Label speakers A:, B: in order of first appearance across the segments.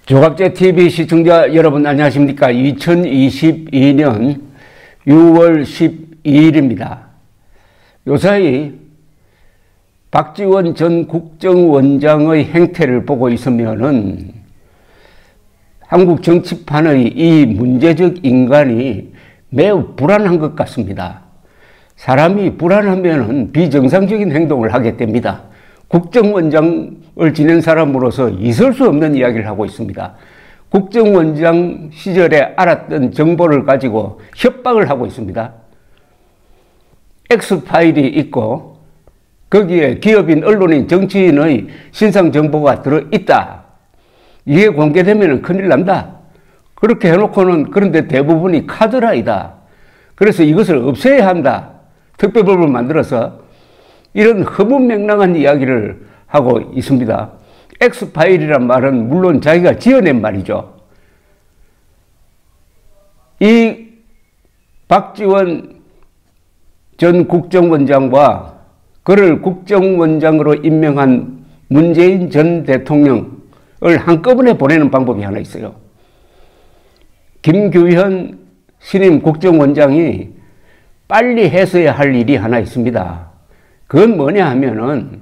A: 조갑제 TV 시청자 여러분 안녕하십니까? 2022년 6월 12일입니다. 요사이 박지원 전 국정원장의 행태를 보고 있으면은 한국 정치판의 이 문제적 인간이 매우 불안한 것 같습니다. 사람이 불안하면은 비정상적인 행동을 하게 됩니다. 국정원장을 지낸 사람으로서 있을 수 없는 이야기를 하고 있습니다. 국정원장 시절에 알았던 정보를 가지고 협박을 하고 있습니다. X파일이 있고 거기에 기업인, 언론인, 정치인의 신상 정보가 들어있다. 이게 공개되면 큰일 난다. 그렇게 해놓고는 그런데 대부분이 카드라이다. 그래서 이것을 없애야 한다. 특별법을 만들어서 이런 허무맹랑한 이야기를 하고 있습니다. X파일이란 말은 물론 자기가 지어낸 말이죠. 이 박지원 전 국정원장과 그를 국정원장으로 임명한 문재인 전 대통령을 한꺼번에 보내는 방법이 하나 있어요. 김규현 신임 국정원장이 빨리 했어야 할 일이 하나 있습니다. 그건 뭐냐 하면은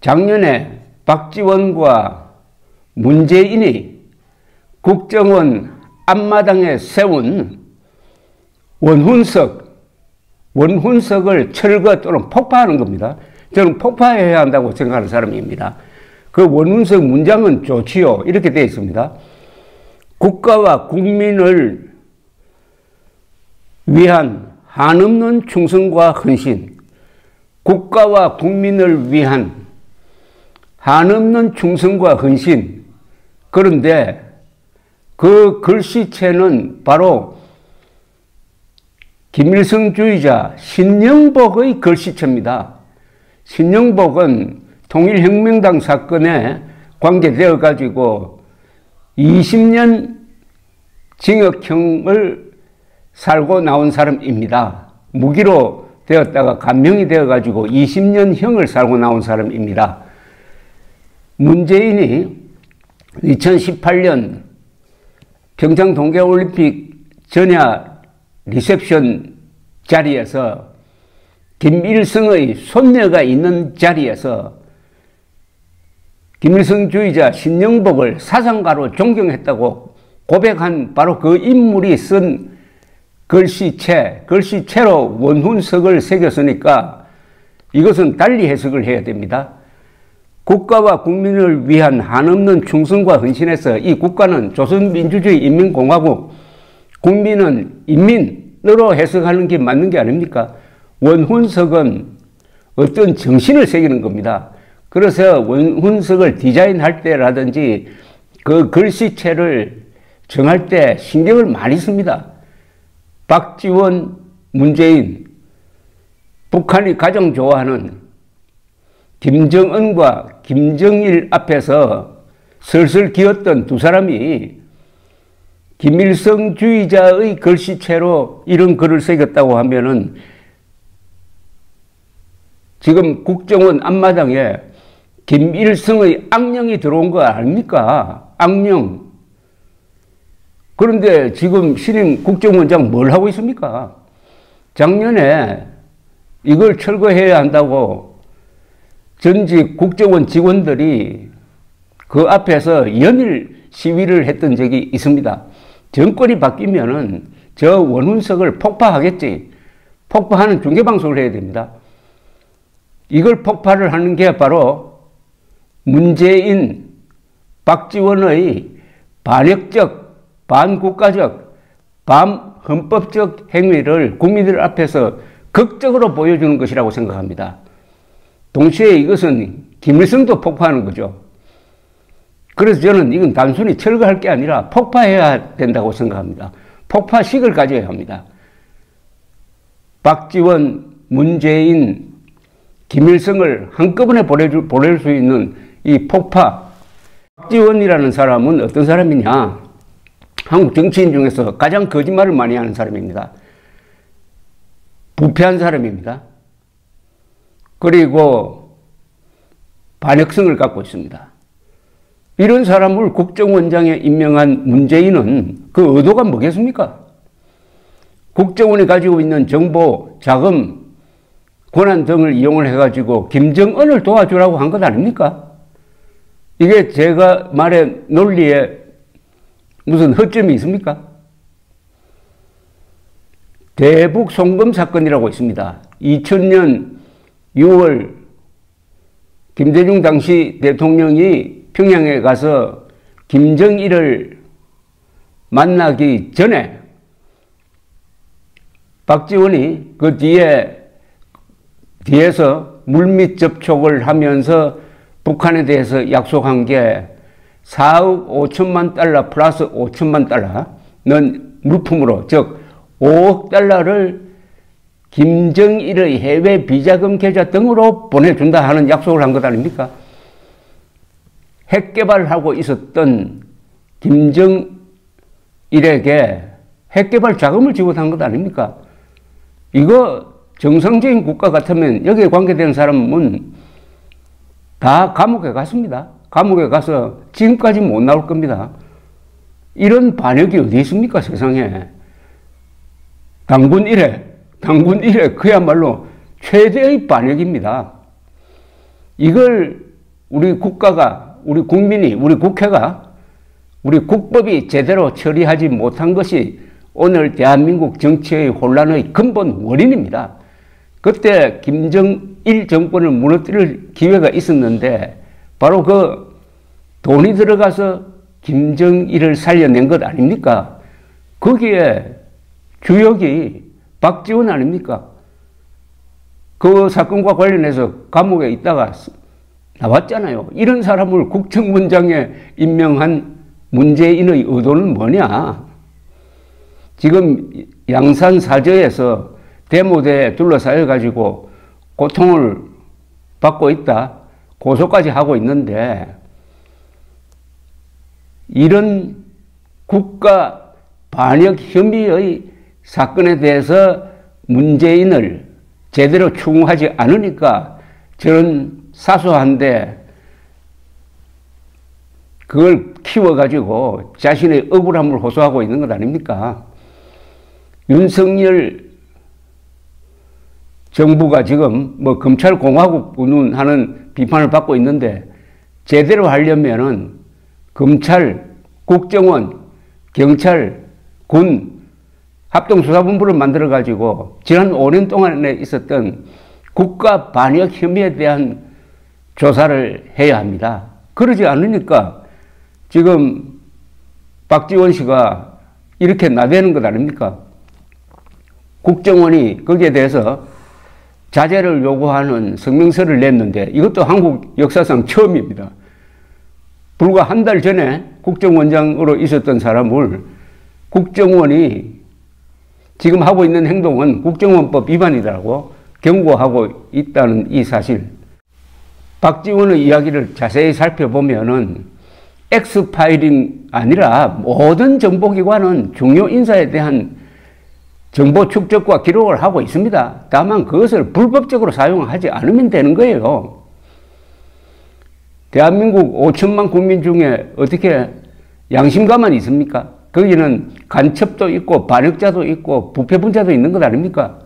A: 작년에 박지원과 문재인이 국정원 앞마당에 세운 원훈석을 철거 또는 폭파하는 겁니다. 저는 폭파해야 한다고 생각하는 사람입니다. 그 원훈석 문장은 좋지요. 이렇게 되어 있습니다. 국가와 국민을 위한 한없는 충성과 헌신. 국가와 국민을 위한 한없는 충성과 헌신. 그런데 그 글씨체는 바로 김일성주의자 신영복의 글씨체입니다. 신영복은 통일혁명당 사건에 관계되어 가지고 20년 징역형을 살고 나온 사람입니다. 무기로 되었다가 감형이 되어 가지고 20년 형을 살고 나온 사람입니다. 문재인이 2018년 평창 동계올림픽 전야 리셉션 자리에서 김일성의 손녀가 있는 자리에서 김일성주의자 신영복을 사상가로 존경했다고 고백한 바로 그 인물이 쓴 글씨체로 원훈석을 새겼으니까 이것은 달리 해석을 해야 됩니다. 국가와 국민을 위한 한없는 충성과 헌신에서 이 국가는 조선민주주의 인민공화국, 국민은 인민으로 해석하는 게 맞는 게 아닙니까? 원훈석은 어떤 정신을 새기는 겁니다. 그래서 원훈석을 디자인할 때라든지 그 글씨체를 정할 때 신경을 많이 씁니다. 박지원, 문재인, 북한이 가장 좋아하는 김정은과 김정일 앞에서 슬슬 기었던 두 사람이 김일성주의자의 글씨체로 이런 글을 새겼다고 하면은 지금 국정원 앞마당에 김일성의 악령이 들어온 거 아닙니까? 악령. 그런데 지금 신임 국정원장 뭘 하고 있습니까? 작년에 이걸 철거해야 한다고 전직 국정원 직원들이 그 앞에서 연일 시위를 했던 적이 있습니다. 정권이 바뀌면은 저 원훈석을 폭파하겠지. 폭파하는 중계방송을 해야 됩니다. 이걸 폭파를 하는 게 바로 문재인, 박지원의 반역적, 반국가적, 반헌법적 행위를 국민들 앞에서 극적으로 보여주는 것이라고 생각합니다. 동시에 이것은 김일성도 폭파하는 거죠. 그래서 저는 이건 단순히 철거할 게 아니라 폭파해야 된다고 생각합니다. 폭파식을 가져야 합니다. 박지원, 문재인, 김일성을 한꺼번에 보낼 수 있는 이 폭파. 박지원이라는 사람은 어떤 사람이냐? 한국 정치인 중에서 가장 거짓말을 많이 하는 사람입니다. 부패한 사람입니다. 그리고 반역성을 갖고 있습니다. 이런 사람을 국정원장에 임명한 문재인은 그 의도가 뭐겠습니까? 국정원이 가지고 있는 정보, 자금, 권한 등을 이용을 해가지고 김정은을 도와주라고 한 것 아닙니까? 이게 제가 말의 논리에 무슨 허점이 있습니까? 대북 송금 사건이라고 있습니다. 2000년 6월 김대중 당시 대통령이 평양에 가서 김정일을 만나기 전에 박지원이 그 뒤에서 물밑 접촉을 하면서 북한에 대해서 약속한 게 4억 5천만 달러 플러스 5천만 달러는 물품으로, 즉 5억 달러를 김정일의 해외 비자금 계좌 등으로 보내준다 하는 약속을 한 것 아닙니까? 핵 개발하고 있었던 김정일에게 핵 개발 자금을 지원한 것 아닙니까? 이거 정상적인 국가 같으면 여기에 관계된 사람은 다 감옥에 갔습니다. 감옥에 가서 지금까지 못 나올 겁니다. 이런 반역이 어디 있습니까, 세상에. 당군 이래 그야말로 최대의 반역입니다. 이걸 우리 국가가, 우리 국민이, 우리 국회가, 우리 국법이 제대로 처리하지 못한 것이 오늘 대한민국 정치의 혼란의 근본 원인입니다. 그때 김정일 정권을 무너뜨릴 기회가 있었는데 바로 그 돈이 들어가서 김정일을 살려낸 것 아닙니까? 거기에 주역이 박지원 아닙니까? 그 사건과 관련해서 감옥에 있다가 나왔잖아요. 이런 사람을 국정원장에 임명한 문재인의 의도는 뭐냐? 지금 양산 사저에서 대모대에 둘러싸여 가지고 고통을 받고 있다. 고소까지 하고 있는데 이런 국가 반역 혐의의 사건에 대해서 문재인을 제대로 추궁하지 않으니까 저런 사소한데 그걸 키워가지고 자신의 억울함을 호소하고 있는 것 아닙니까? 윤석열 정부가 지금 뭐 검찰공화국 운운하는 비판을 받고 있는데 제대로 하려면은 검찰, 국정원, 경찰, 군 합동수사본부를 만들어가지고 지난 5년 동안에 있었던 국가 반역 혐의에 대한 조사를 해야 합니다. 그러지 않으니까 지금 박지원 씨가 이렇게 나대는 것 아닙니까? 국정원이 거기에 대해서 자제를 요구하는 성명서를 냈는데 이것도 한국 역사상 처음입니다. 불과 한 달 전에 국정원장으로 있었던 사람을 국정원이 지금 하고 있는 행동은 국정원법 위반이라고 경고하고 있다는 이 사실. 박지원의 이야기를 자세히 살펴보면은 엑스파일이 아니라 모든 정보기관은 중요 인사에 대한 정보 축적과 기록을 하고 있습니다. 다만 그것을 불법적으로 사용하지 않으면 되는 거예요. 대한민국 5천만 국민 중에 어떻게 양심가만 있습니까? 거기는 간첩도 있고 반역자도 있고 부패분자도 있는 것 아닙니까?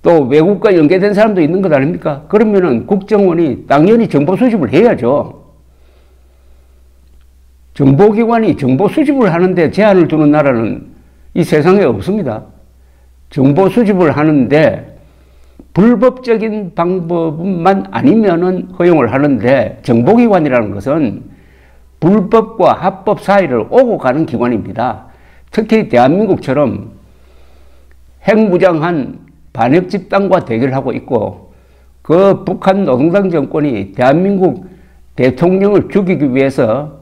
A: 또 외국과 연계된 사람도 있는 것 아닙니까? 그러면은 국정원이 당연히 정보 수집을 해야죠. 정보기관이 정보 수집을 하는데 제한을 두는 나라는 이 세상에 없습니다. 정보 수집을 하는데 불법적인 방법만 아니면은 허용을 하는데 정보기관이라는 것은 불법과 합법 사이를 오고 가는 기관입니다. 특히 대한민국처럼 핵무장한 반역 집단과 대결하고 있고 그 북한 노동당 정권이 대한민국 대통령을 죽이기 위해서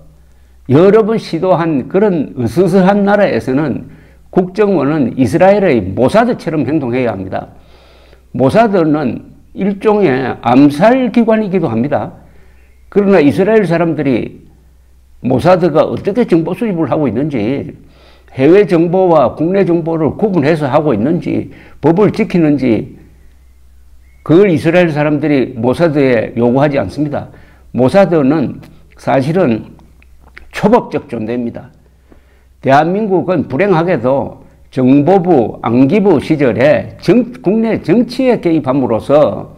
A: 여러 번 시도한 그런 으스스한 나라에서는 국정원은 이스라엘의 모사드처럼 행동해야 합니다. 모사드는 일종의 암살기관이기도 합니다. 그러나 이스라엘 사람들이 모사드가 어떻게 정보 수집을 하고 있는지, 해외 정보와 국내 정보를 구분해서 하고 있는지, 법을 지키는지, 그걸 이스라엘 사람들이 모사드에 요구하지 않습니다. 모사드는 사실은 초법적 존재입니다. 대한민국은 불행하게도 정보부, 안기부 시절에 국내 정치에 개입함으로써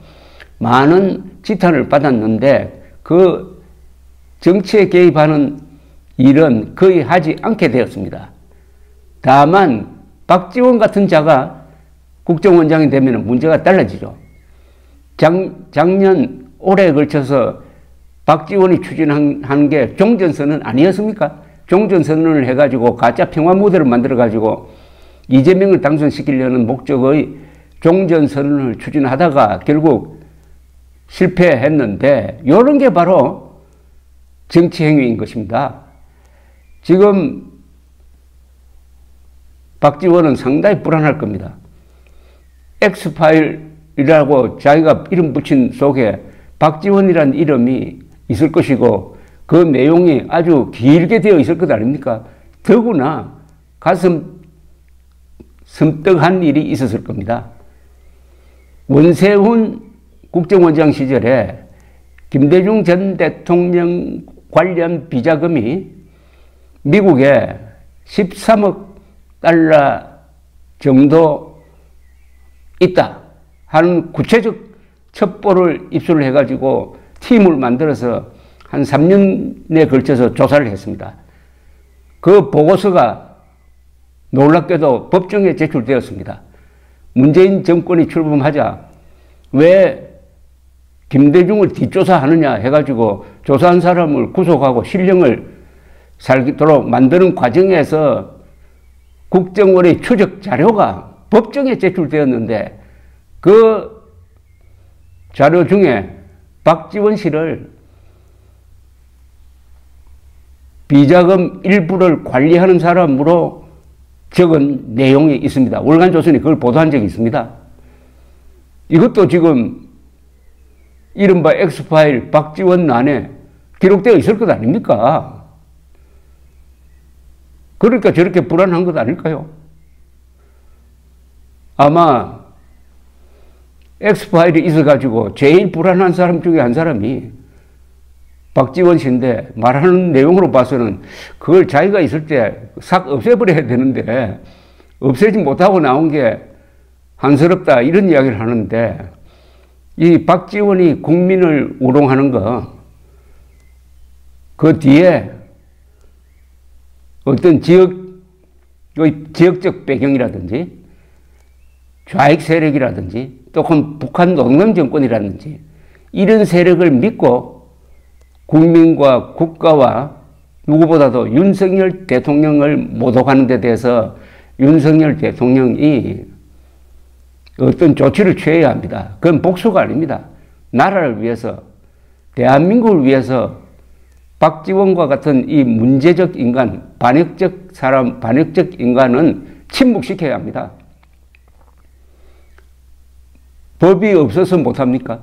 A: 많은 지탄을 받았는데 그 정치에 개입하는 일은 거의 하지 않게 되었습니다. 다만 박지원 같은 자가 국정원장이 되면 문제가 달라지죠. 작년 올해에 걸쳐서 박지원이 추진한 게 종전선언 아니었습니까? 종전선언을 해가지고 가짜 평화 모델을 만들어가지고 이재명을 당선시키려는 목적의 종전선언을 추진하다가 결국 실패했는데 이런 게 바로 정치행위인 것입니다. 지금 박지원은 상당히 불안할 겁니다. 엑스파일이라고 자기가 이름 붙인 속에 박지원이라는 이름이 있을 것이고 그 내용이 아주 길게 되어 있을 것 아닙니까? 더구나 가슴 섬뜩한 일이 있었을 겁니다. 원세훈 국정원장 시절에 김대중 전 대통령 관련 비자금이 미국에 13억 달러 정도 있다 하는 구체적 첩보를 입수를 해가지고 팀을 만들어서 한 3년에 걸쳐서 조사를 했습니다. 그 보고서가 놀랍게도 법정에 제출되었습니다. 문재인 정권이 출범하자 왜 김대중을 뒷조사하느냐 해가지고 조사한 사람을 구속하고 실형을 살도록 만드는 과정에서 국정원의 추적 자료가 법정에 제출되었는데 그 자료 중에 박지원 씨를 비자금 일부를 관리하는 사람으로 적은 내용이 있습니다. 월간조선이 그걸 보도한 적이 있습니다. 이것도 지금 이른바 엑스파일 박지원 안에 기록되어 있을 것 아닙니까? 그러니까 저렇게 불안한 것 아닐까요? 아마 엑스파일이 있어가지고 제일 불안한 사람 중에 한 사람이 박지원 씨인데 말하는 내용으로 봐서는 그걸 자기가 있을 때 싹 없애버려야 되는데 없애지 못하고 나온 게 한스럽다 이런 이야기를 하는데 이 박지원이 국민을 우롱하는 거 그 뒤에 어떤 지역적 배경이라든지 좌익 세력이라든지 또는 북한 농민 정권이라든지 이런 세력을 믿고 국민과 국가와 누구보다도 윤석열 대통령을 모독하는 데 대해서 윤석열 대통령이 어떤 조치를 취해야 합니다. 그건 복수가 아닙니다. 나라를 위해서, 대한민국을 위해서 박지원과 같은 이 문제적 인간, 반역적 사람, 반역적 인간은 침묵시켜야 합니다. 법이 없어서 못합니까?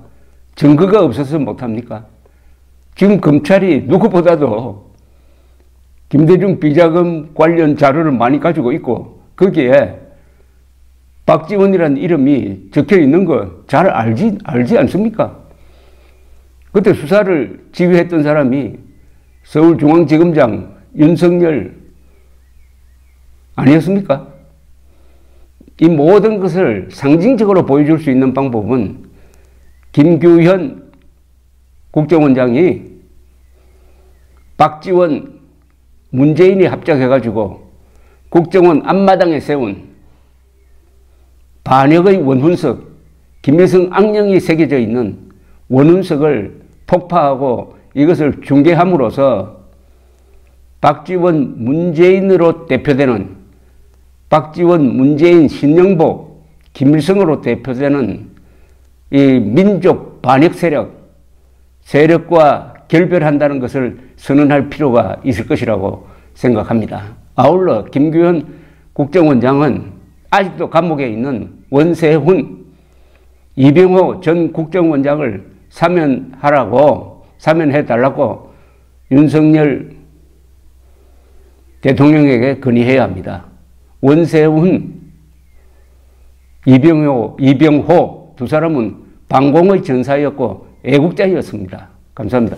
A: 증거가 없어서 못합니까? 지금 검찰이 누구보다도 김대중 비자금 관련 자료를 많이 가지고 있고 거기에 박지원이라는 이름이 적혀 있는 거 잘 알지 않습니까? 그때 수사를 지휘했던 사람이 서울중앙지검장 윤석열 아니었습니까? 이 모든 것을 상징적으로 보여줄 수 있는 방법은 김규현 국정원장이 박지원, 문재인이 합작해가지고 국정원 앞마당에 세운 반역의 원훈석, 김일성 악령이 새겨져 있는 원훈석을 폭파하고 이것을 중계함으로써 박지원, 문재인으로 대표되는 박지원, 문재인, 신영복, 김일성으로 대표되는 이 민족 반역 세력과 결별한다는 것을 선언할 필요가 있을 것이라고 생각합니다. 아울러 김규현 국정원장은 아직도 감옥에 있는 원세훈, 이병호 전 국정원장을 사면해달라고 윤석열 대통령에게 건의해야 합니다. 원세훈, 이병호 두 사람은 반공의 전사였고 애국자였습니다. 감사합니다.